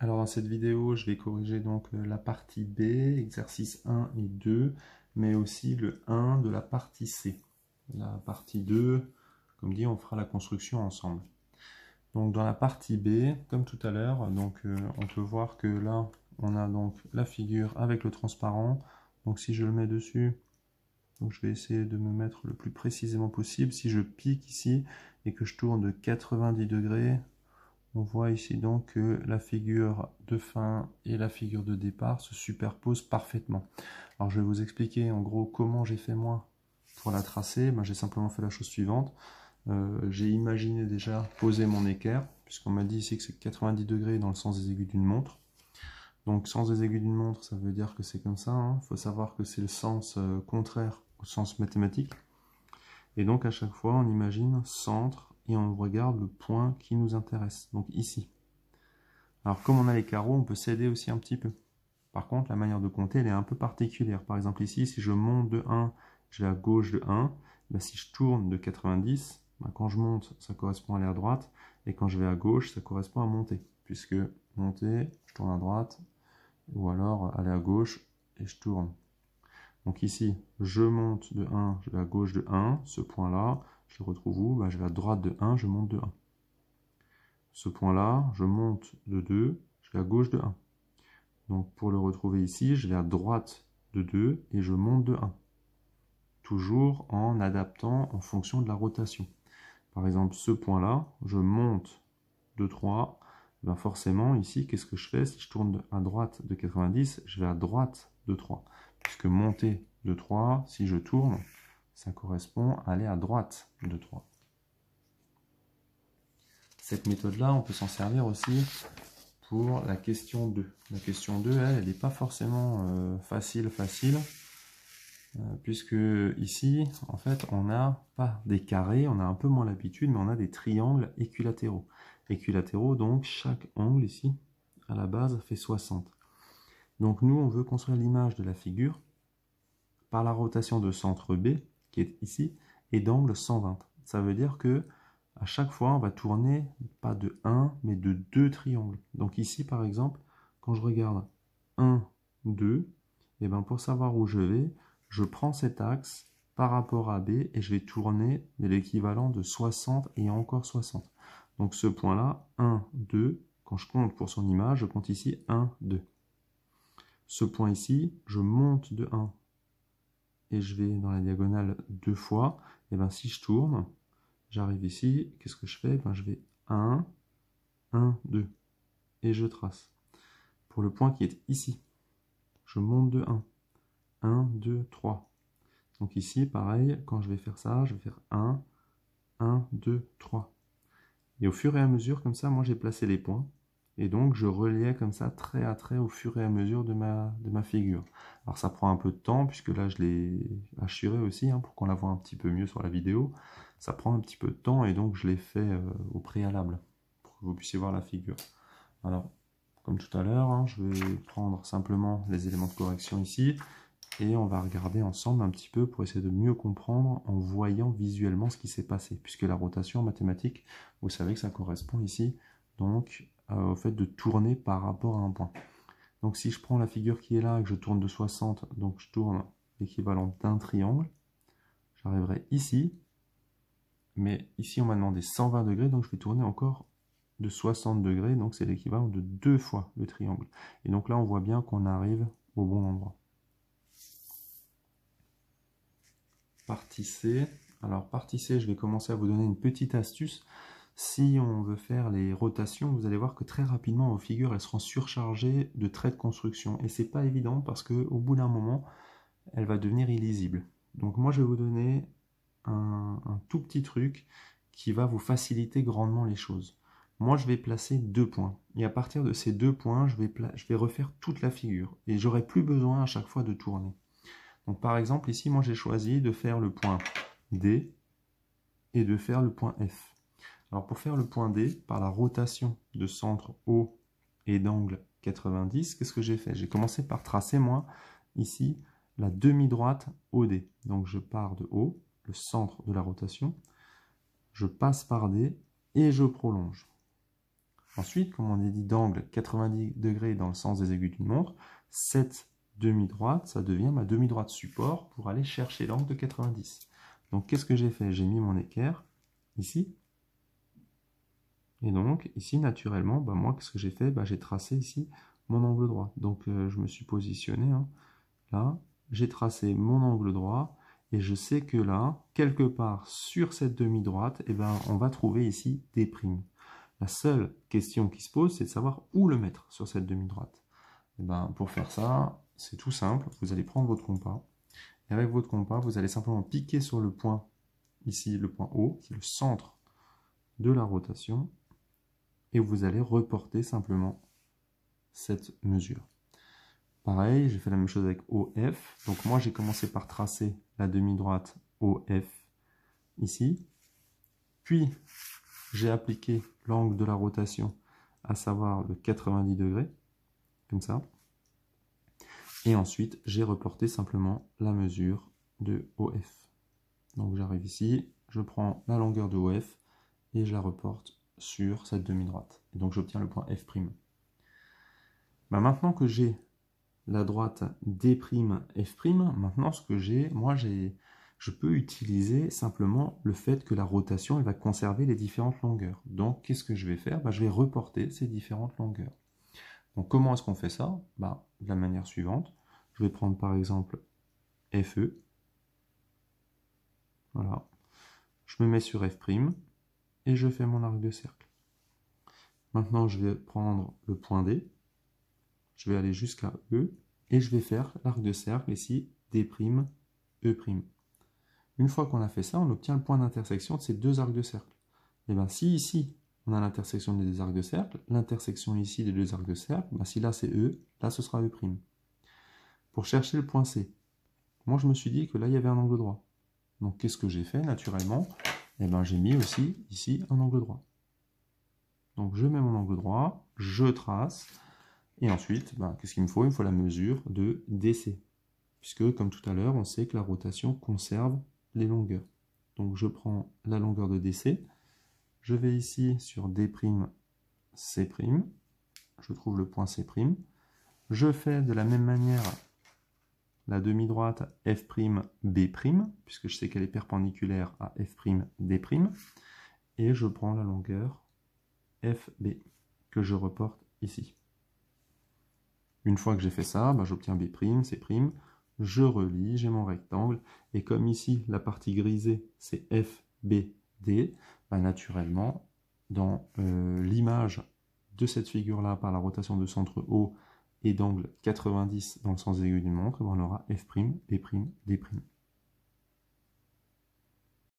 Alors dans cette vidéo, je vais corriger donc la partie B, exercice 1 et 2, mais aussi le 1 de la partie C. La partie 2, comme dit, on fera la construction ensemble. Donc dans la partie B, comme tout à l'heure, on peut voir que là, on a donc la figure avec le transparent. Donc si je le mets dessus, donc je vais essayer de me mettre le plus précisément possible. Si je pique ici et que je tourne de 90 degrés, on voit ici donc que la figure de fin et la figure de départ se superposent parfaitement. Alors je vais vous expliquer en gros comment j'ai fait moi pour la tracer. J'ai simplement fait la chose suivante. J'ai imaginé déjà poser mon équerre, puisqu'on m'a dit ici que c'est 90 degrés dans le sens des aiguilles d'une montre. Donc sens des aiguilles d'une montre, ça veut dire que c'est comme ça. Il faut savoir que c'est le sens contraire au sens mathématique. Et donc à chaque fois, on imagine centre et on regarde le point qui nous intéresse, donc ici. Alors comme on a les carreaux, on peut s'aider aussi un petit peu. Par contre, la manière de compter, elle est un peu particulière. Par exemple ici, si je monte de 1, je vais à gauche de 1. Si je tourne de 90, quand je monte, ça correspond à aller à droite. Et quand je vais à gauche, ça correspond à monter. Puisque monter, je tourne à droite. Ou alors aller à gauche et je tourne. Donc ici, je monte de 1, je vais à gauche de 1. Ce point-là, je le retrouve où? Je vais à droite de 1, je monte de 1. Ce point-là, je monte de 2, je vais à gauche de 1. Donc pour le retrouver ici, je vais à droite de 2 et je monte de 1. Toujours en adaptant en fonction de la rotation. Par exemple, ce point-là, je monte de 3. Forcément, ici, qu'est-ce que je fais? Si je tourne à droite de 90, je vais à droite de 3. Puisque monter de 3, si je tourne, ça correspond à aller à droite de 3. Cette méthode-là, on peut s'en servir aussi pour la question 2. La question 2, elle n'est pas forcément facile, puisque ici, en fait, on n'a pas des carrés, on a un peu moins l'habitude, mais on a des triangles équilatéraux. Équilatéraux, donc chaque angle ici, à la base, fait 60. Donc nous, on veut construire l'image de la figure par la rotation de centre B, qui est ici, et d'angle 120. Ça veut dire que à chaque fois, on va tourner pas de 1, mais de 2 triangles. Donc ici, par exemple, quand je regarde 1, 2, et pour savoir où je vais, je prends cet axe par rapport à B et je vais tourner l'équivalent de 60 et encore 60. Donc ce point-là, 1, 2, quand je compte pour son image, je compte ici 1, 2. Ce point ici, je monte de 1 et je vais dans la diagonale 2 fois. Et si je tourne, j'arrive ici, qu'est-ce que je fais? Je vais 1, 1, 2, et je trace. Pour le point qui est ici, je monte de 1, 1, 2, 3. Donc ici, pareil, quand je vais faire ça, je vais faire 1, 1, 2, 3. Et au fur et à mesure, comme ça, moi j'ai placé les points. Et donc je reliais comme ça, trait à trait, au fur et à mesure de ma figure. Alors ça prend un peu de temps, puisque là je l'ai hachuré aussi, pour qu'on la voit un petit peu mieux sur la vidéo. Ça prend un petit peu de temps, et donc je l'ai fait au préalable, pour que vous puissiez voir la figure. Alors, comme tout à l'heure, je vais prendre simplement les éléments de correction ici, et on va regarder ensemble un petit peu pour essayer de mieux comprendre en voyant visuellement ce qui s'est passé. Puisque la rotation en mathématiques, vous savez que ça correspond ici donc au fait de tourner par rapport à un point. Donc si je prends la figure qui est là et que je tourne de 60, donc je tourne l'équivalent d'un triangle, j'arriverai ici, mais ici on m'a demandé 120 degrés, donc je vais tourner encore de 60 degrés, donc c'est l'équivalent de 2 fois le triangle. Et donc là on voit bien qu'on arrive au bon endroit. Partie C. Alors partie C, je vais commencer à vous donner une petite astuce. Si on veut faire les rotations, vous allez voir que très rapidement vos figures elles seront surchargées de traits de construction. Et c'est pas évident parce qu'au bout d'un moment, elle va devenir illisible. Donc moi je vais vous donner un tout petit truc qui va vous faciliter grandement les choses. Moi je vais placer 2 points. Et à partir de ces 2 points, je vais refaire toute la figure. Et j'aurai plus besoin à chaque fois de tourner. Donc par exemple ici, moi j'ai choisi de faire le point D et de faire le point F. Alors pour faire le point D, par la rotation de centre O et d'angle 90, qu'est-ce que j'ai fait? J'ai commencé par tracer moi ici la demi-droite OD. Donc je pars de O, le centre de la rotation, je passe par D et je prolonge. Ensuite, comme on a dit d'angle 90 degrés dans le sens des aiguilles d'une montre, cette demi-droite, ça devient ma demi-droite support pour aller chercher l'angle de 90. Donc, qu'est-ce que j'ai fait? J'ai mis mon équerre ici. Et donc, ici, naturellement, moi, qu'est-ce que j'ai fait? J'ai tracé ici mon angle droit. Donc, je me suis positionné, là, j'ai tracé mon angle droit, et je sais que là, quelque part sur cette demi-droite, on va trouver ici D'. La seule question qui se pose, c'est de savoir où le mettre sur cette demi-droite. Pour faire ça, c'est tout simple. Vous allez prendre votre compas. Et avec votre compas, vous allez simplement piquer sur le point, ici, le point O, qui est le centre de la rotation. Et vous allez reporter simplement cette mesure. Pareil, j'ai fait la même chose avec OF. Donc moi, j'ai commencé par tracer la demi-droite OF ici. Puis, j'ai appliqué l'angle de la rotation, à savoir le 90 degrés, comme ça. Et ensuite, j'ai reporté simplement la mesure de OF. Donc j'arrive ici, je prends la longueur de OF et je la reporte sur cette demi-droite. Et donc j'obtiens le point F'. Maintenant que j'ai la droite D'F', maintenant ce que j'ai, je peux utiliser simplement le fait que la rotation elle va conserver les différentes longueurs. Donc qu'est-ce que je vais faire? Je vais reporter ces différentes longueurs. Donc comment est-ce qu'on fait ça? De la manière suivante. Je vais prendre par exemple FE. Voilà. Je me mets sur F' et je fais mon arc de cercle. Maintenant je vais prendre le point D. Je vais aller jusqu'à E. Et je vais faire l'arc de cercle ici, D', E'. Une fois qu'on a fait ça, on obtient le point d'intersection de ces deux arcs de cercle. Et si ici, on a l'intersection des deux arcs de cercle, l'intersection ici des deux arcs de cercle, si là c'est E, là ce sera E'. Pour chercher le point C, moi je me suis dit que là il y avait un angle droit. Donc qu'est-ce que j'ai fait naturellement? J'ai mis aussi ici un angle droit. Donc je mets mon angle droit, je trace, et ensuite, qu'est-ce qu'il me faut? Il me faut la mesure de DC. Puisque, comme tout à l'heure, on sait que la rotation conserve les longueurs. Donc je prends la longueur de DC, je vais ici sur D', C', je trouve le point C', je fais de la même manière la demi-droite F', B', puisque je sais qu'elle est perpendiculaire à F', D', et je prends la longueur FB, que je reporte ici. Une fois que j'ai fait ça, j'obtiens B', C', je relie, j'ai mon rectangle, et comme ici, la partie grisée, c'est F, B, D, naturellement, dans l'image de cette figure-là, par la rotation de centre O et d'angle 90 dans le sens des aiguilles d'une montre, on aura F', B', D'.